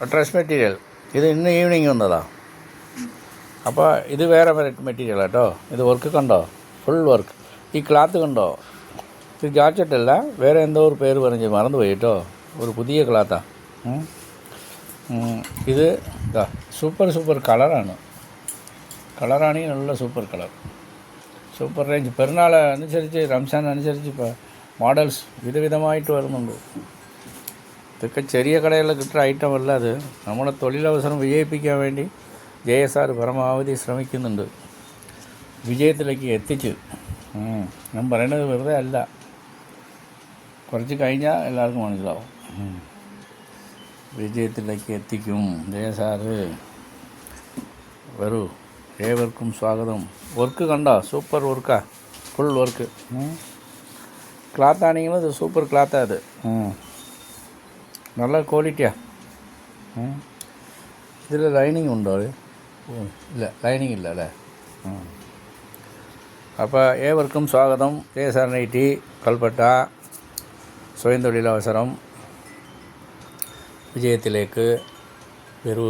Dress material ഇത് ഇന്ന് evening വന്നതാണ്. അപ്പോൾ ഇത് വേറെ മെറ്റീരിയൽ കേട്ടോ. ഇത് വർക്ക് കണ്ടോ, ഫുൾ വർക്ക്. ഈ ക്ലാത്ത് കണ്ടോ, ഇത് ജാക്കറ്റല്ല, വേറെ എന്തോ ഒരു പേര് പറഞ്ഞ് മറന്നുപോയി കേട്ടോ. ഒരു പുതിയ ക്ലാത്താണ്. ഇത് ഇതാ സൂപ്പർ കളറാണെങ്കിൽ നല്ല സൂപ്പർ കളർ, സൂപ്പർ റേഞ്ച്. പെരുന്നാൾ അനുസരിച്ച്, റംസാൻ അനുസരിച്ച് ഇപ്പോൾ മോഡൽസ് വിധമായിട്ട് വരുന്നുണ്ട്. ഇതൊക്കെ ചെറിയ കടകളിൽ കിട്ടുന്ന ഐറ്റം അല്ല. അത് നമ്മുടെ തൊഴിലവസരം വിജയിപ്പിക്കാൻ വേണ്ടി JSR പരമാവധി ശ്രമിക്കുന്നുണ്ട്. വിജയത്തിലേക്ക് എത്തിച്ച്, ഞാൻ പറയണത് വെറുതെ അല്ല, കുറച്ച് കഴിഞ്ഞാൽ എല്ലാവർക്കും മനസ്സിലാവും. വിജയത്തിലേക്ക് എത്തിക്കും JSR. വരൂ, ഏവർക്കും സ്വാഗതം. വർക്ക് കണ്ടോ, സൂപ്പർ വർക്കാ, ഫുൾ വർക്ക്. ക്ലാത്താണെങ്കിലും ഇത് സൂപ്പർ ക്ലാത്താണ്. അത് നല്ല ക്വാളിറ്റിയാണ്. ഇതിൽ ലൈനിങ് ഉണ്ടോ? അത് ഇല്ല, ലൈനിങ് ഇല്ല അല്ലേ. അപ്പോൾ ഏവർക്കും സ്വാഗതം. JSR ninety Kalpetta. സ്വയം തൊഴിലവസരം വിജയത്തിലേക്ക് വരൂ.